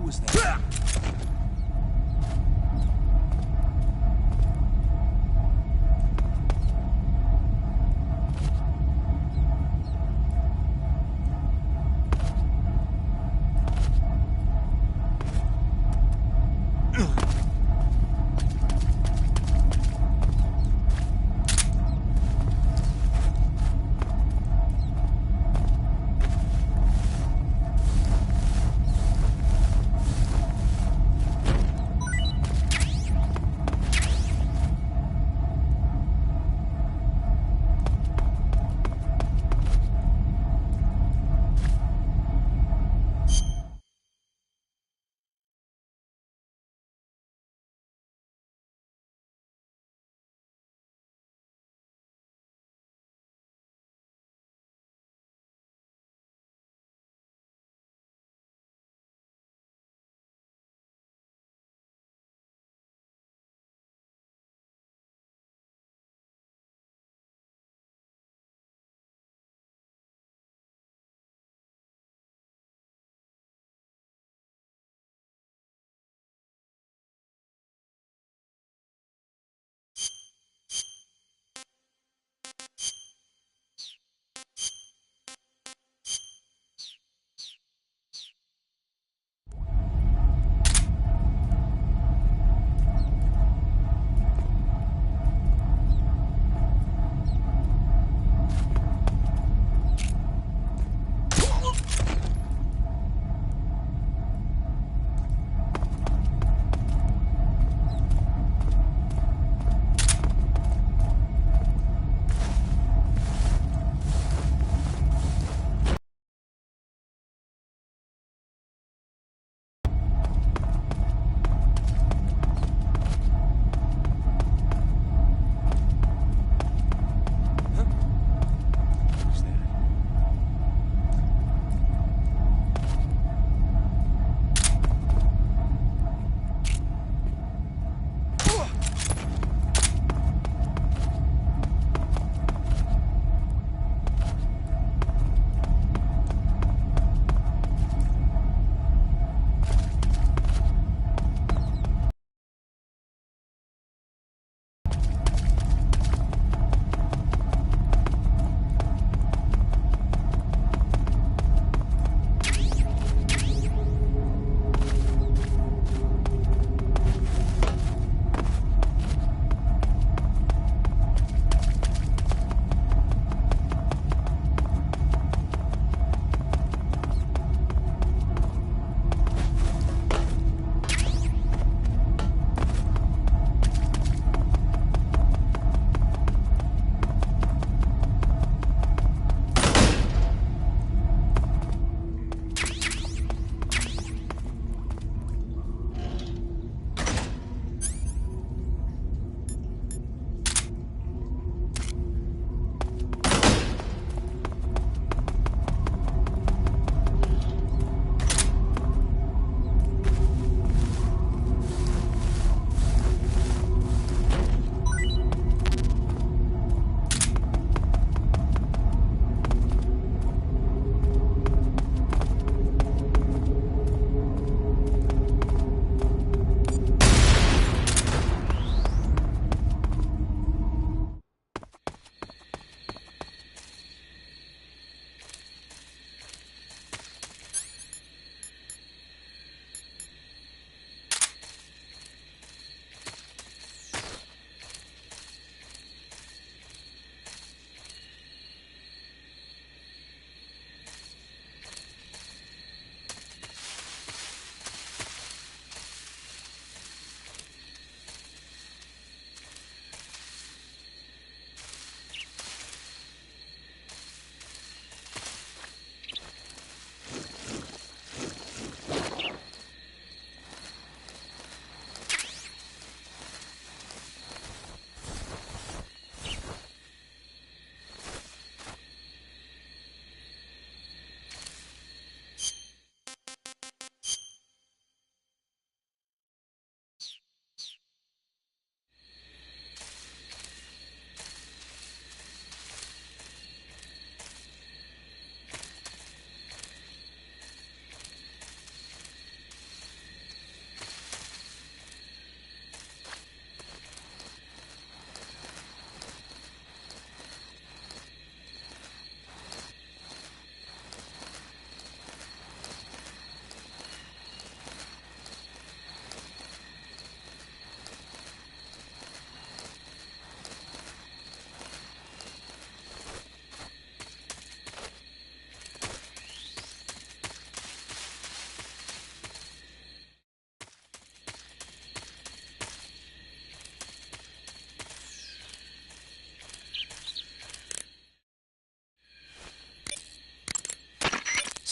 was there?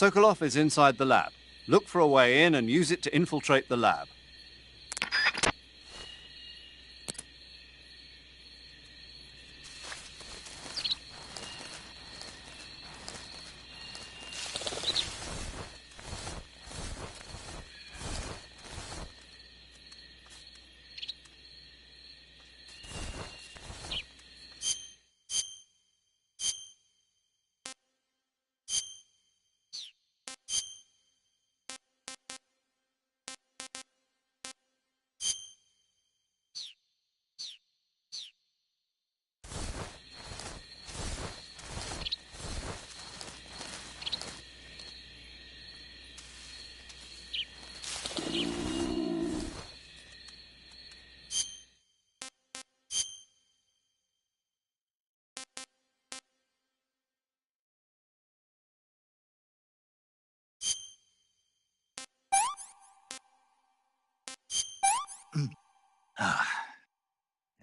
Sokolov is inside the lab. Look for a way in and use it to infiltrate the lab.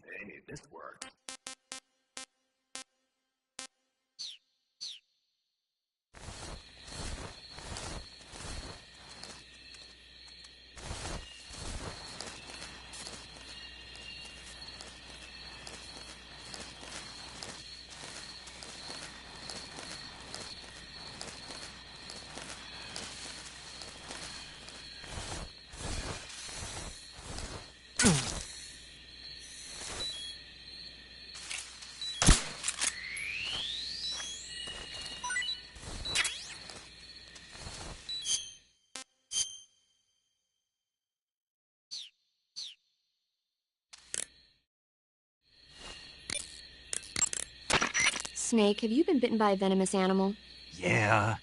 Hey, this worked. Snake, have you been bitten by a venomous animal? Yeah.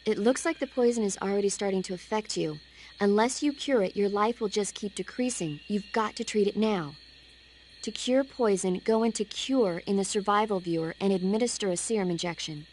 It looks like the poison is already starting to affect you. Unless you cure it, your life will just keep decreasing. You've got to treat it now. To cure poison, go into Cure in the survival viewer and administer a serum injection.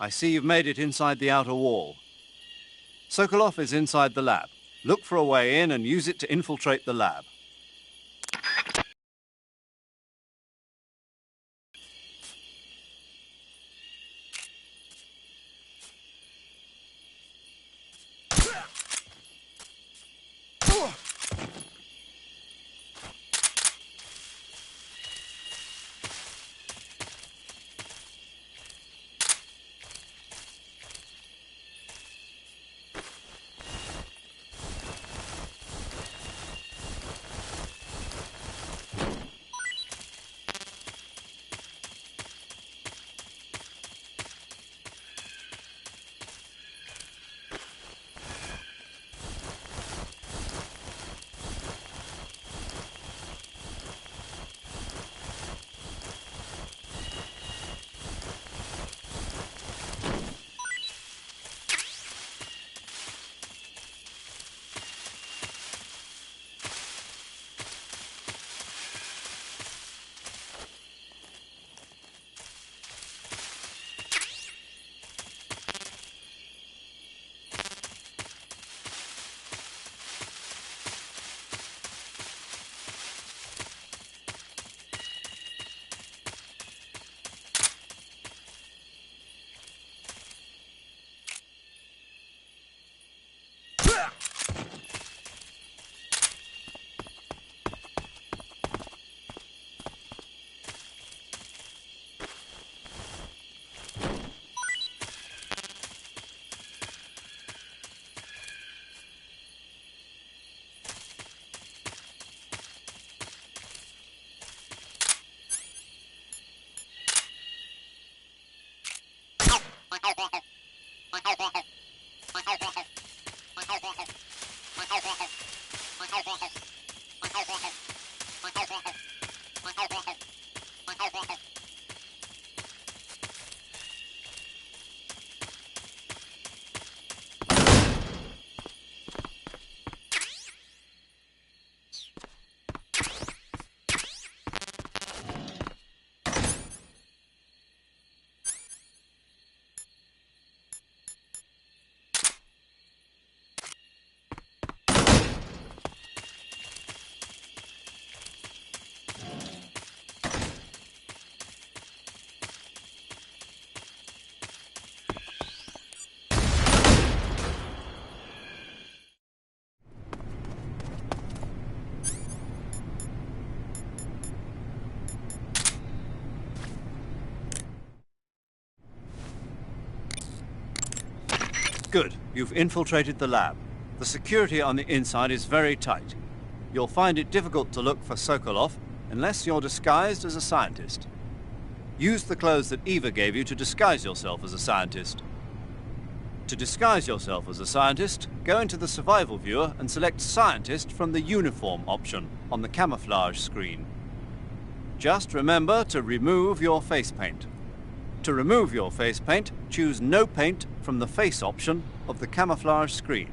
I see you've made it inside the outer wall. Sokolov is inside the lab. Look for a way in and use it to infiltrate the lab. Good. You've infiltrated the lab. The security on the inside is very tight. You'll find it difficult to look for Sokolov unless you're disguised as a scientist. Use the clothes that Eva gave you to disguise yourself as a scientist. To disguise yourself as a scientist, go into the survival viewer and select Scientist from the Uniform option on the camouflage screen. Just remember to remove your face paint. To remove your face paint, choose No Paint from the Face option of the camouflage screen.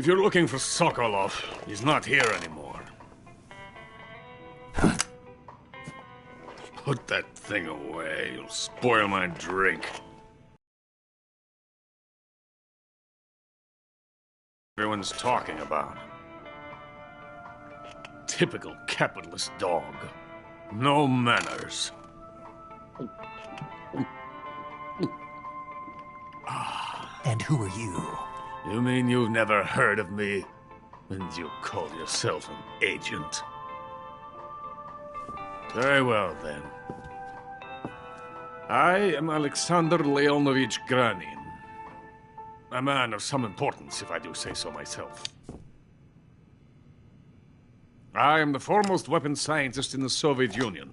If you're looking for Sokolov, he's not here anymore. Put that thing away. You'll spoil my drink. Everyone's talking about. Typical capitalist dog. No manners. And who are you? You mean you've never heard of me? And you call yourself an agent? Very well, then. I am Alexander Leonovich Granin. A man of some importance, if I do say so myself. I am the foremost weapons scientist in the Soviet Union,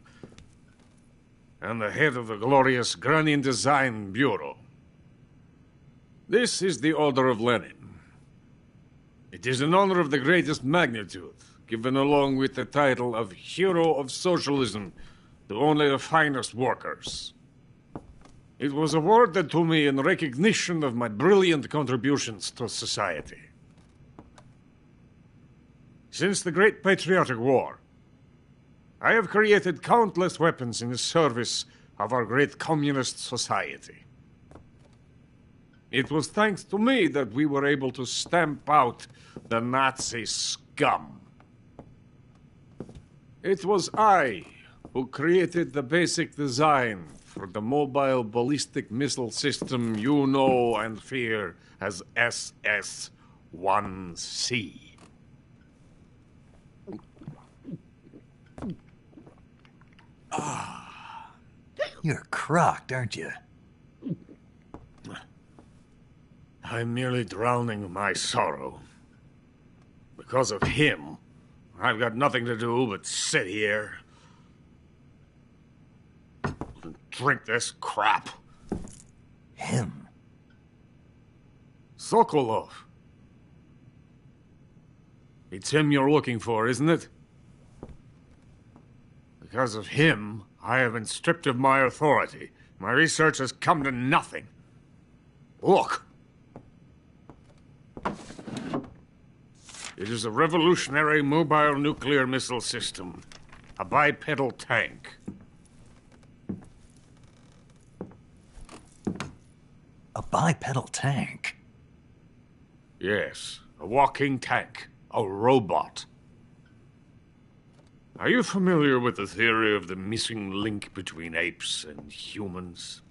and the head of the glorious Granin Design Bureau. This is the Order of Lenin. It is an honor of the greatest magnitude, given along with the title of Hero of Socialism to only the finest workers. It was awarded to me in recognition of my brilliant contributions to society. Since the Great Patriotic War, I have created countless weapons in the service of our great communist society. It was thanks to me that we were able to stamp out the Nazi scum. It was I who created the basic design for the mobile ballistic missile system you know and fear as SS-1C. You're crocked, aren't you? I'm merely drowning my sorrow. Because of him, I've got nothing to do but sit here and drink this crap. Him? Sokolov. It's him you're looking for, isn't it? Because of him, I have been stripped of my authority. My research has come to nothing. Look. It is a revolutionary mobile nuclear missile system. A bipedal tank. A bipedal tank? Yes, a walking tank. A robot. Are you familiar with the theory of the missing link between apes and humans?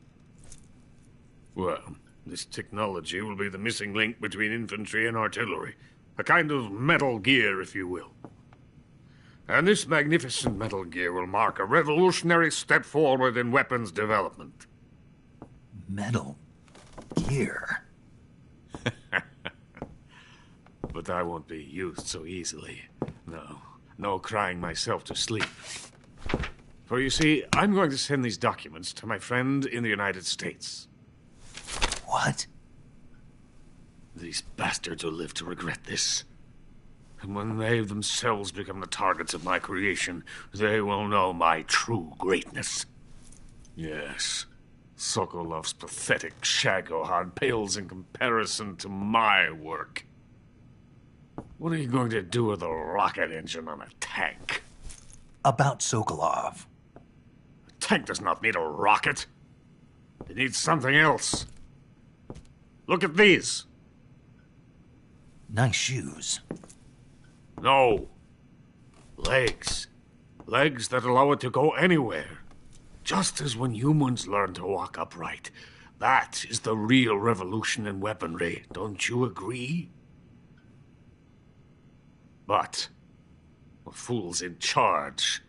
Well, this technology will be the missing link between infantry and artillery. A kind of Metal Gear, if you will. And this magnificent Metal Gear will mark a revolutionary step forward in weapons development. Metal Gear? But I won't be used so easily. No crying myself to sleep. For you see, I'm going to send these documents to my friend in the United States. What? These bastards will live to regret this. And when they themselves become the targets of my creation, they will know my true greatness. Yes, Sokolov's pathetic Shagohod pales in comparison to my work. What are you going to do with a rocket engine on a tank? About Sokolov. A tank does not need a rocket. It needs something else. Look at these. Nice shoes. No. Legs. Legs that allow it to go anywhere. Just as when humans learn to walk upright. That is the real revolution in weaponry. Don't you agree? But the fool's in charge.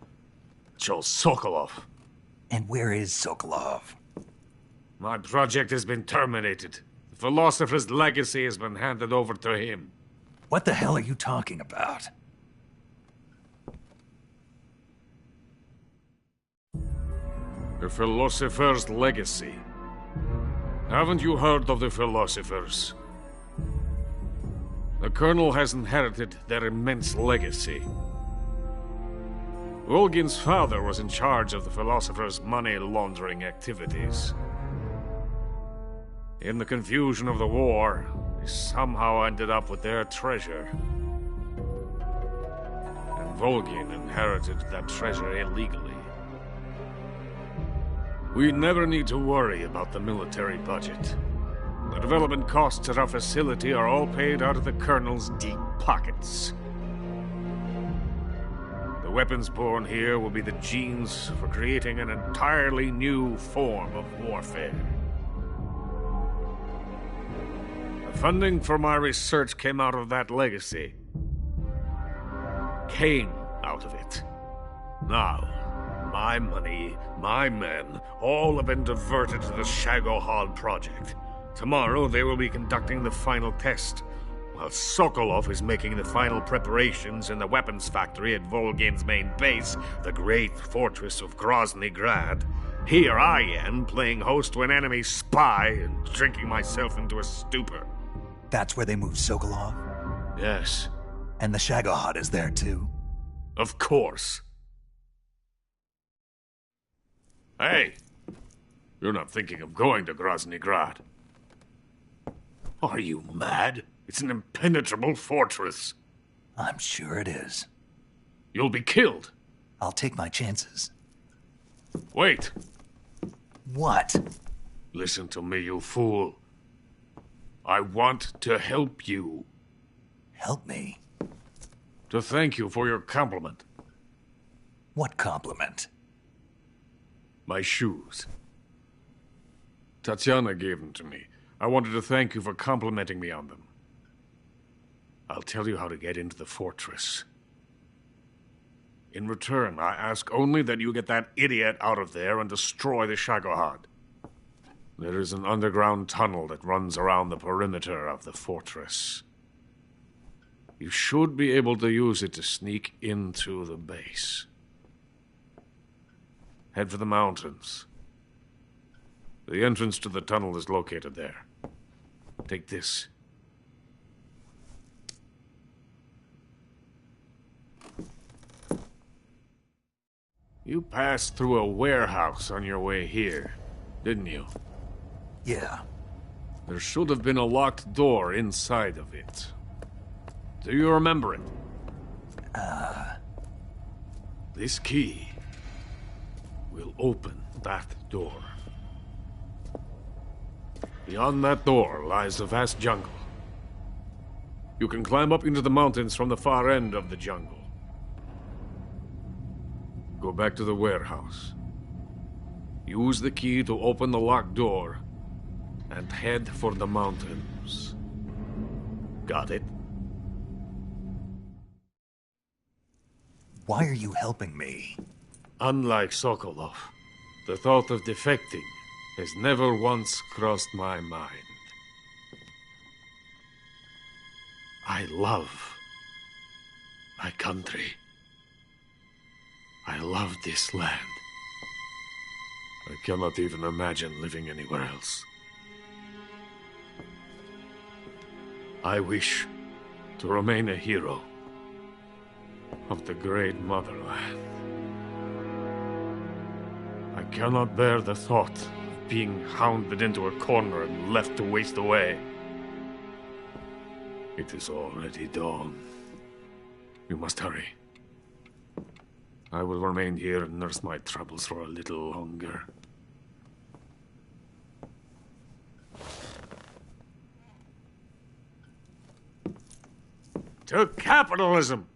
Joe Sokolov. And where is Sokolov? My project has been terminated. The philosopher's legacy has been handed over to him. What the hell are you talking about? The philosopher's legacy. Haven't you heard of the philosophers? The Colonel has inherited their immense legacy. Volgin's father was in charge of the philosophers' money laundering activities. In the confusion of the war, He somehow ended up with their treasure. And Volgin inherited that treasure illegally. We never need to worry about the military budget. The development costs at our facility are all paid out of the Colonel's deep pockets. The weapons born here will be the genes for creating an entirely new form of warfare. The funding for my research came out of that legacy. Came out of it. Now, my money, my men, all have been diverted to the Shagohod project. Tomorrow they will be conducting the final test, while Sokolov is making the final preparations in the weapons factory at Volgin's main base, the great fortress of Grozny Grad. Here I am, playing host to an enemy spy and drinking myself into a stupor. That's where they moved Sokolov? Yes. And the Shagohod is there too? Of course. Hey! You're not thinking of going to Grozny Grad. Are you mad? It's an impenetrable fortress. I'm sure it is. You'll be killed. I'll take my chances. Wait. What? Listen to me, you fool. I want to help you. Help me? To thank you for your compliment. What compliment? My shoes. Tatiana gave them to me. I wanted to thank you for complimenting me on them. I'll tell you how to get into the fortress. In return, I ask only that you get that idiot out of there and destroy the Shagohod. There is an underground tunnel that runs around the perimeter of the fortress. You should be able to use it to sneak into the base. Head for the mountains. The entrance to the tunnel is located there. Take this. You passed through a warehouse on your way here, didn't you? Yeah. There should have been a locked door inside of it. Do you remember it? This key will open that door. Beyond that door lies a vast jungle. You can climb up into the mountains from the far end of the jungle. Go back to the warehouse. Use the key to open the locked door and head for the mountains. Got it? Why are you helping me? Unlike Sokolov, the thought of defecting has never once crossed my mind. I love my country. I love this land. I cannot even imagine living anywhere else. I wish to remain a hero of the great motherland. I cannot bear the thought of being hounded into a corner and left to waste away. It is already dawn. You must hurry. I will remain here and nurse my troubles for a little longer. To capitalism!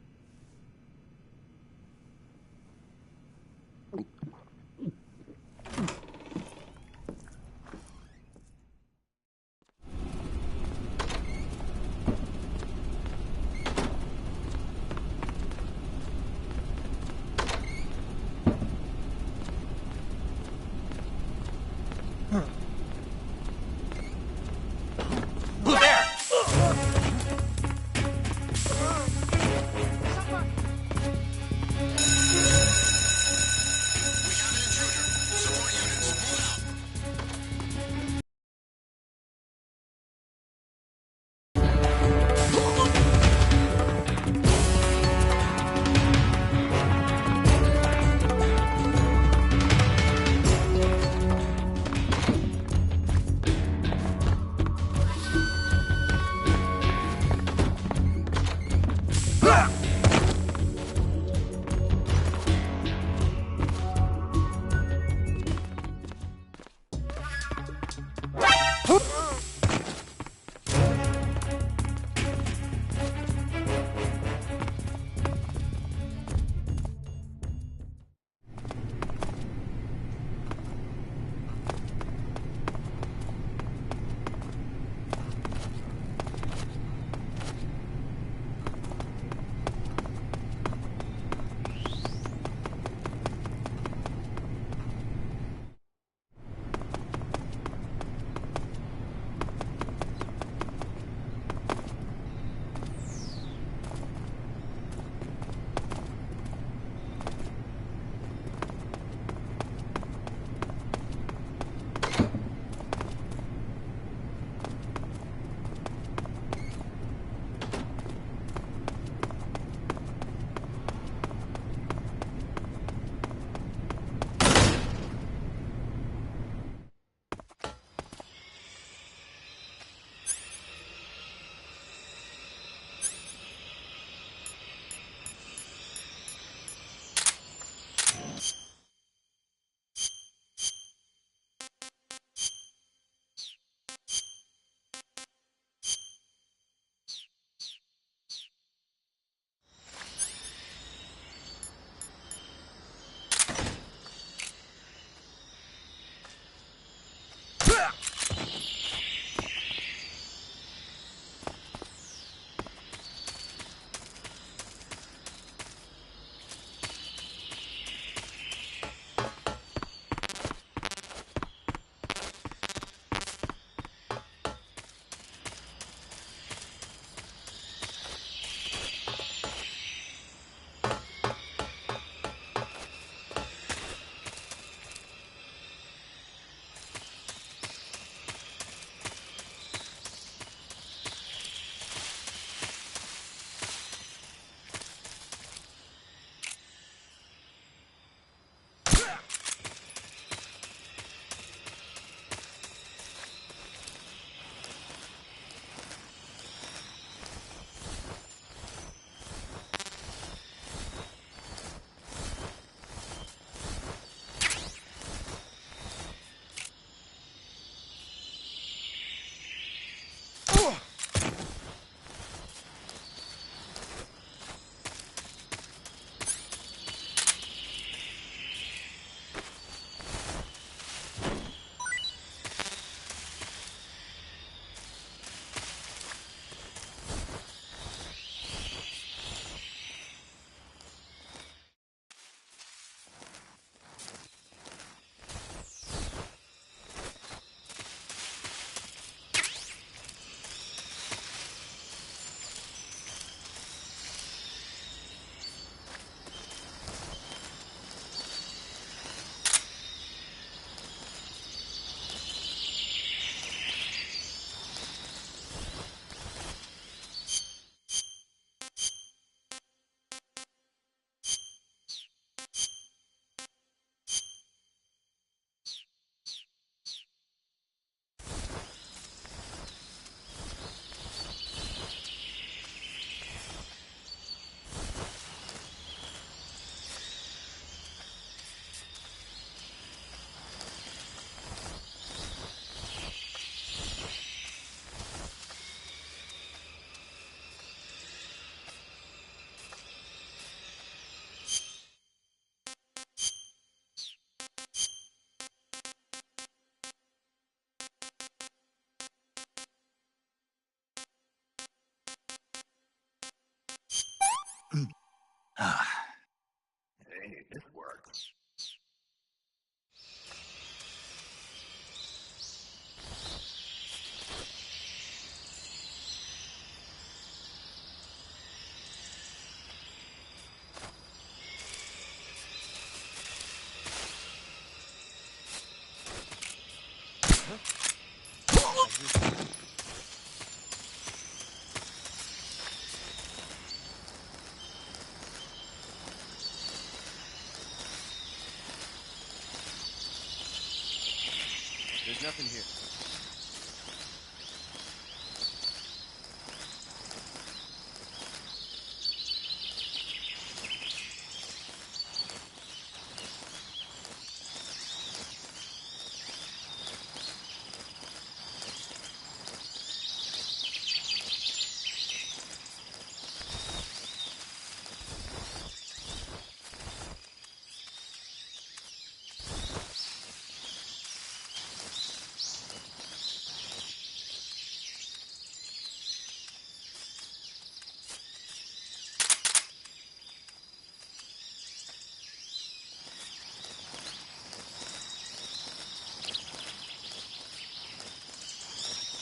There's nothing here.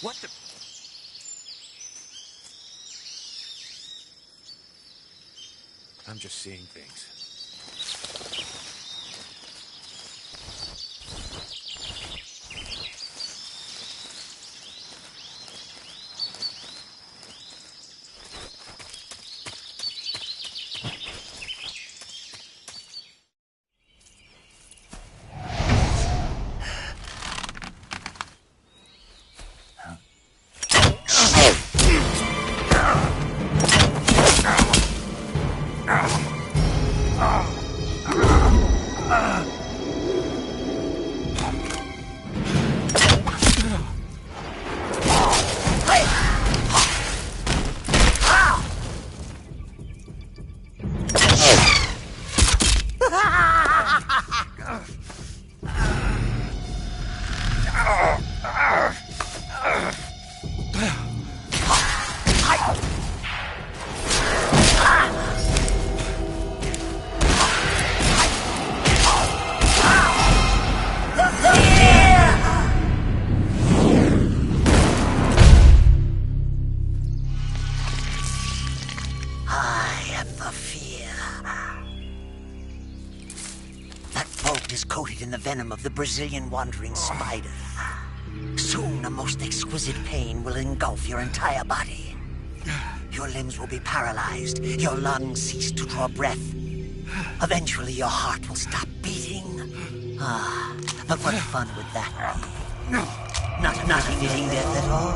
What the? I'm just seeing things. Is coated in the venom of the Brazilian wandering spider. Soon, a most exquisite pain will engulf your entire body. Your limbs will be paralyzed, your lungs cease to draw breath. Eventually, your heart will stop beating. Ah, but what fun would that be? Not feeling death at all?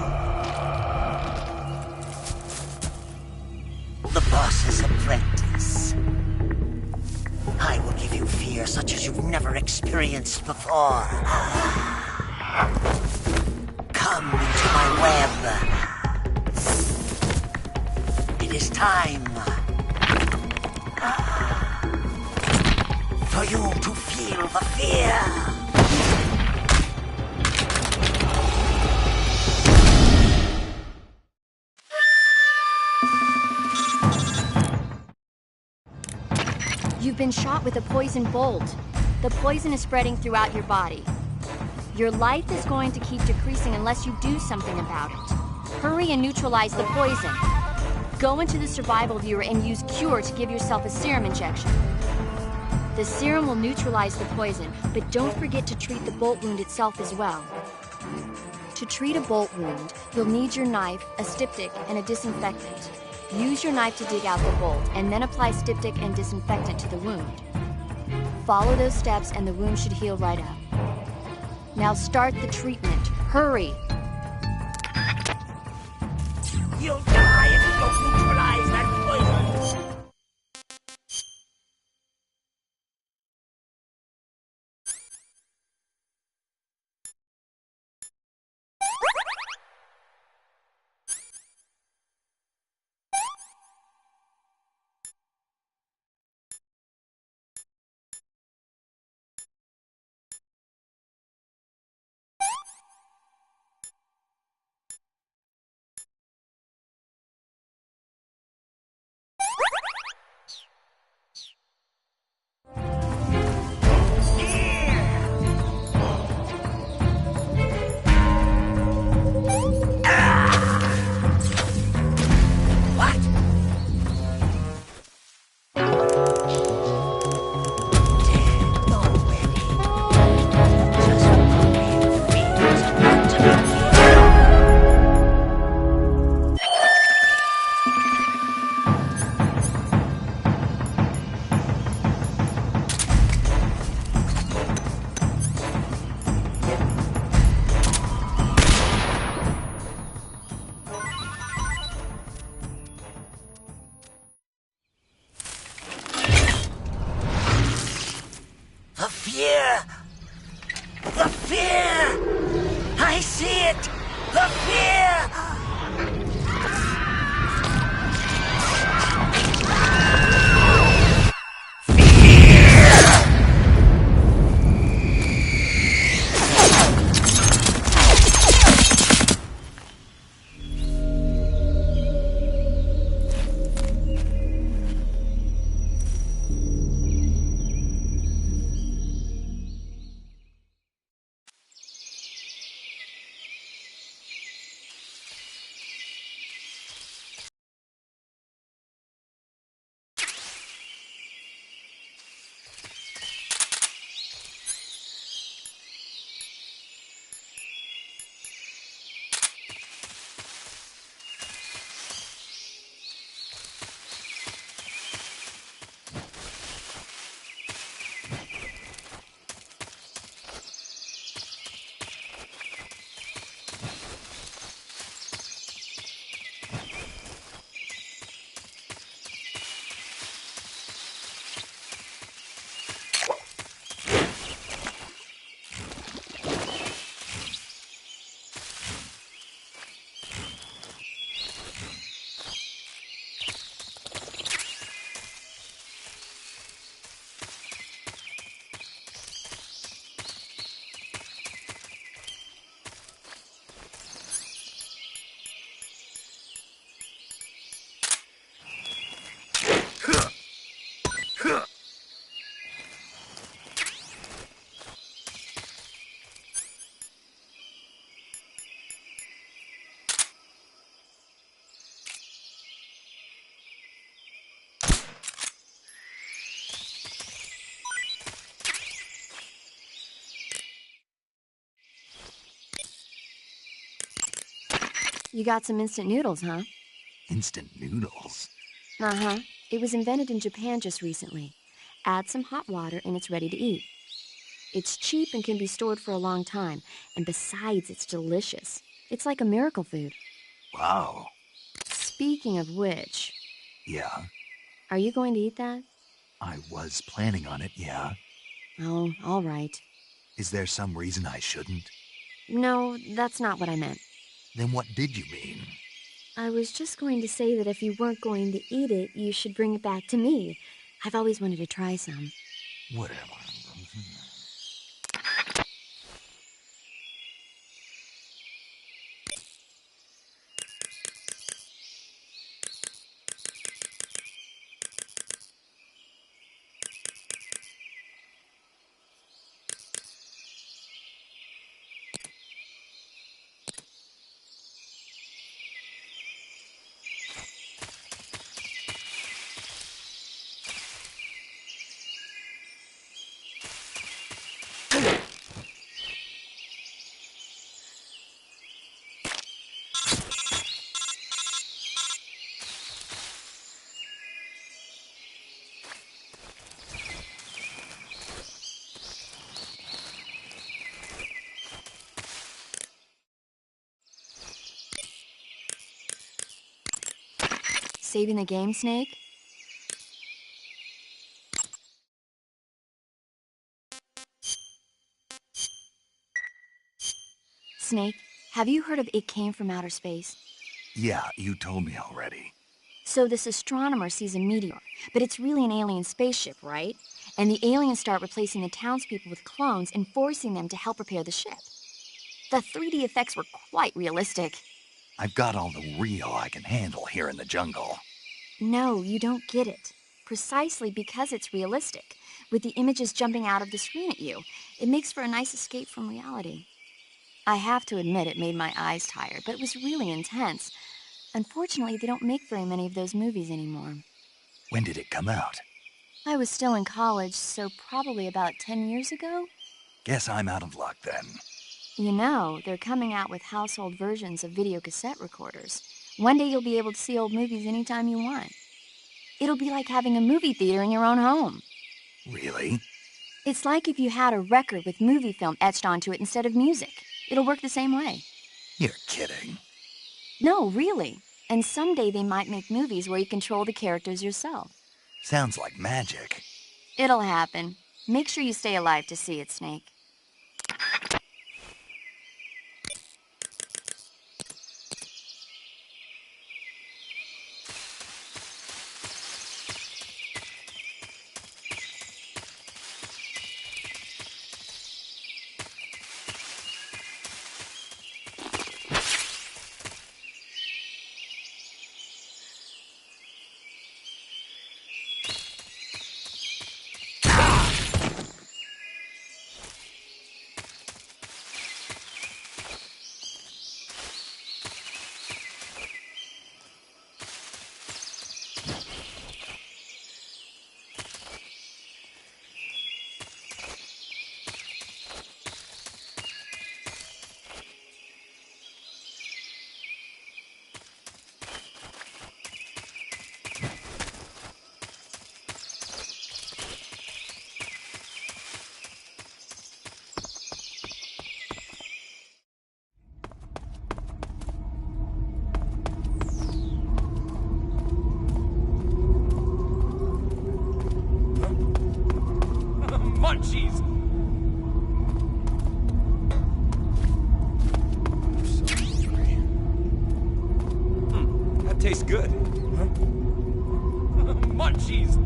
The boss's apprentice. I will give you fear such as you've never experienced before. Come into my web. It is time for you to feel the fear. You've been shot with a poison bolt. The poison is spreading throughout your body. Your life is going to keep decreasing unless you do something about it. Hurry and neutralize the poison. Go into the survival viewer and use Cure to give yourself a serum injection. The serum will neutralize the poison, but don't forget to treat the bolt wound itself as well. To treat a bolt wound, you'll need your knife, a styptic, and a disinfectant. Use your knife to dig out the bolt, and then apply styptic and disinfectant to the wound. Follow those steps and the wound should heal right up. Now start the treatment. Hurry! You'll die if you don't neutralize that poison! The fear! I see it! The fear! You got some instant noodles, huh? Instant noodles? Uh-huh. It was invented in Japan just recently. Add some hot water and it's ready to eat. It's cheap and can be stored for a long time, and besides, it's delicious. It's like a miracle food. Wow. Speaking of which, Yeah, are you going to eat that? I was planning on it, yeah. Oh, all right. Is there some reason I shouldn't? No, that's not what I meant. Then what did you mean? I was just going to say that if you weren't going to eat it, you should bring it back to me. I've always wanted to try some. Whatever. Saving the game, Snake? Snake, have you heard of It Came from Outer Space? Yeah, you told me already. So this astronomer sees a meteor, but it's really an alien spaceship, right? And the aliens start replacing the townspeople with clones and forcing them to help repair the ship. The 3D effects were quite realistic. I've got all the real I can handle here in the jungle. No, you don't get it. Precisely because it's realistic, with the images jumping out of the screen at you, it makes for a nice escape from reality. I have to admit it made my eyes tired, but it was really intense. Unfortunately, they don't make very many of those movies anymore. When did it come out? I was still in college, so probably about 10 years ago. Guess I'm out of luck then. You know, they're coming out with household versions of video cassette recorders. One day you'll be able to see old movies anytime you want. It'll be like having a movie theater in your own home. Really? It's like if you had a record with movie film etched onto it instead of music. It'll work the same way. You're kidding. No, really. And someday they might make movies where you control the characters yourself. Sounds like magic. It'll happen. Make sure you stay alive to see it, Snake. good. Huh? Munchies!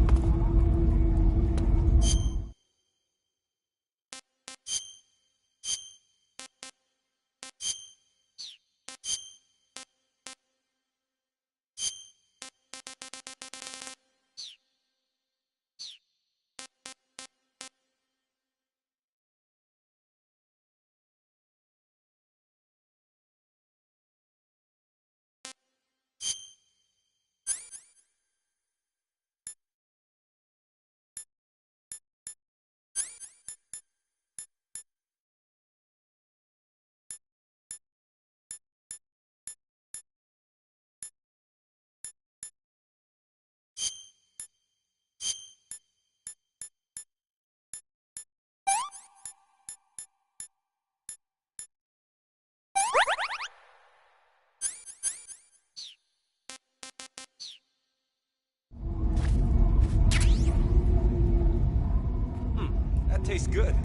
That tastes good.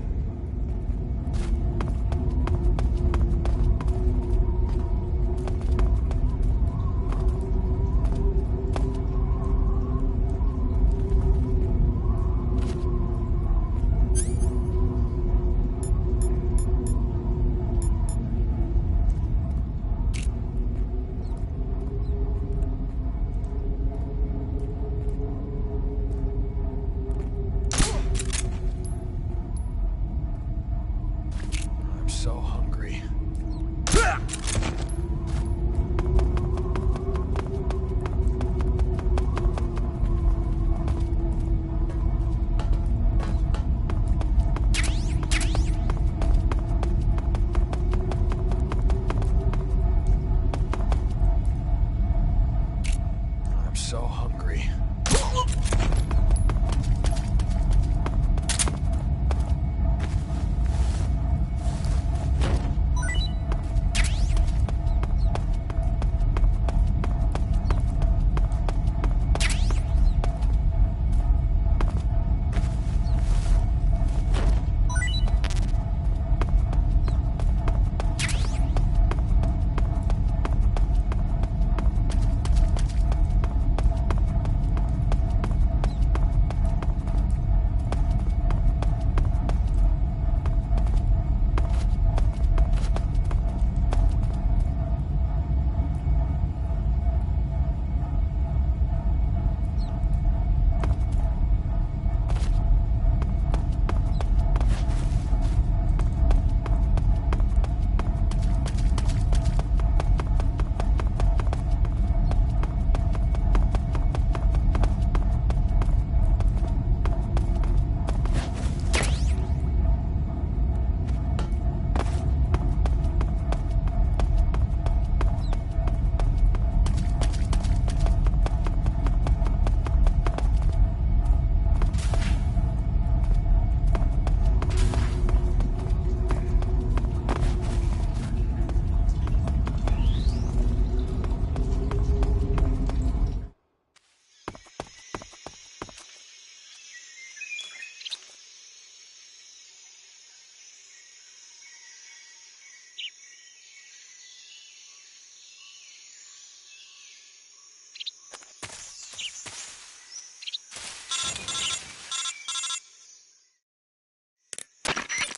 I'm so hungry. I'm so hungry.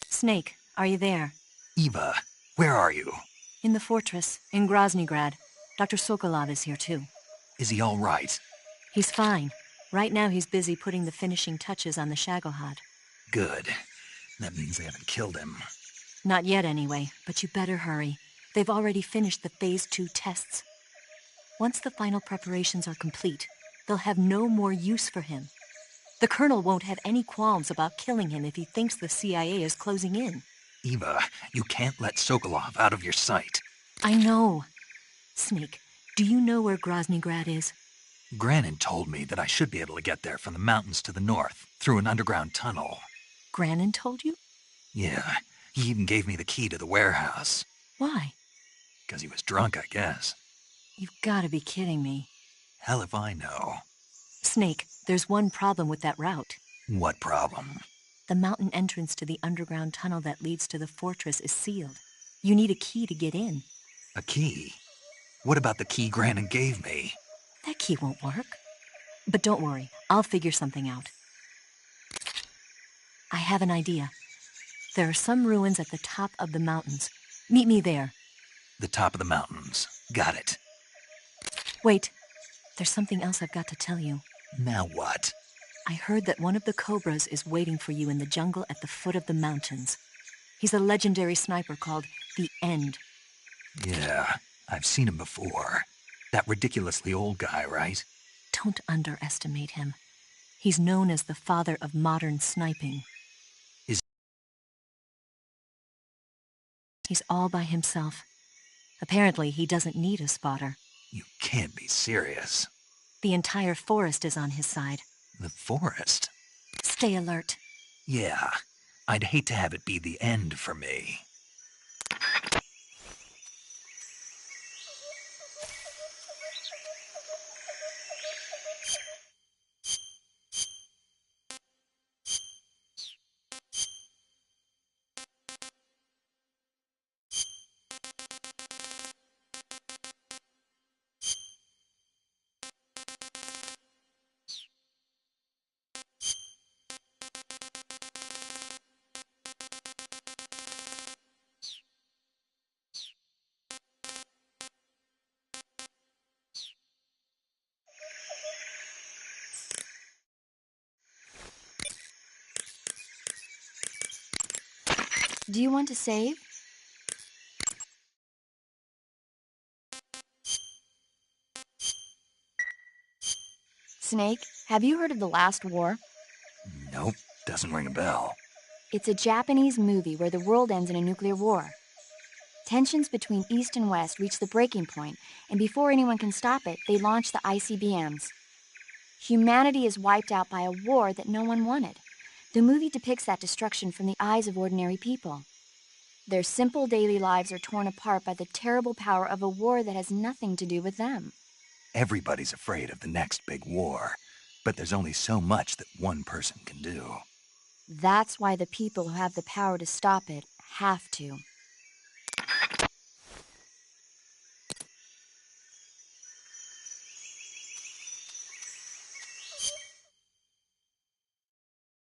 Snake, are you there? Eva, where are you? In the fortress, in Groznygrad. Dr. Sokolov is here too. Is he all right? He's fine. Right now he's busy putting the finishing touches on the Shagohod. Good. That means they haven't killed him. Not yet anyway, but you better hurry. They've already finished the Phase 2 tests. Once the final preparations are complete, they'll have no more use for him. The Colonel won't have any qualms about killing him if he thinks the CIA is closing in. Eva, you can't let Sokolov out of your sight. I know. Snake, do you know where Groznygrad is? Granin told me that I should be able to get there from the mountains to the north, through an underground tunnel. Granin told you? Yeah, he even gave me the key to the warehouse. Why? 'Cause he was drunk, I guess. You've got to be kidding me. Hell if I know. Snake, there's one problem with that route. What problem? The mountain entrance to the underground tunnel that leads to the fortress is sealed. You need a key to get in. A key? What about the key Granin gave me? That key won't work. But don't worry, I'll figure something out. I have an idea. There are some ruins at the top of the mountains. Meet me there. The top of the mountains. Got it. Wait, there's something else I've got to tell you. Now what? I heard that one of the Cobras is waiting for you in the jungle at the foot of the mountains. He's a legendary sniper called the End. Yeah, I've seen him before. That ridiculously old guy, right? Don't underestimate him. He's known as the father of modern sniping. He's all by himself. Apparently, he doesn't need a spotter. You can't be serious. The entire forest is on his side. The forest? Stay alert. Yeah, I'd hate to have it be the end for me. Do you want to save? Snake, have you heard of The Last War? Nope, doesn't ring a bell. It's a Japanese movie where the world ends in a nuclear war. Tensions between East and West reach the breaking point, and before anyone can stop it, they launch the ICBMs. Humanity is wiped out by a war that no one wanted. The movie depicts that destruction from the eyes of ordinary people. Their simple daily lives are torn apart by the terrible power of a war that has nothing to do with them. Everybody's afraid of the next big war, but there's only so much that one person can do. That's why the people who have the power to stop it have to.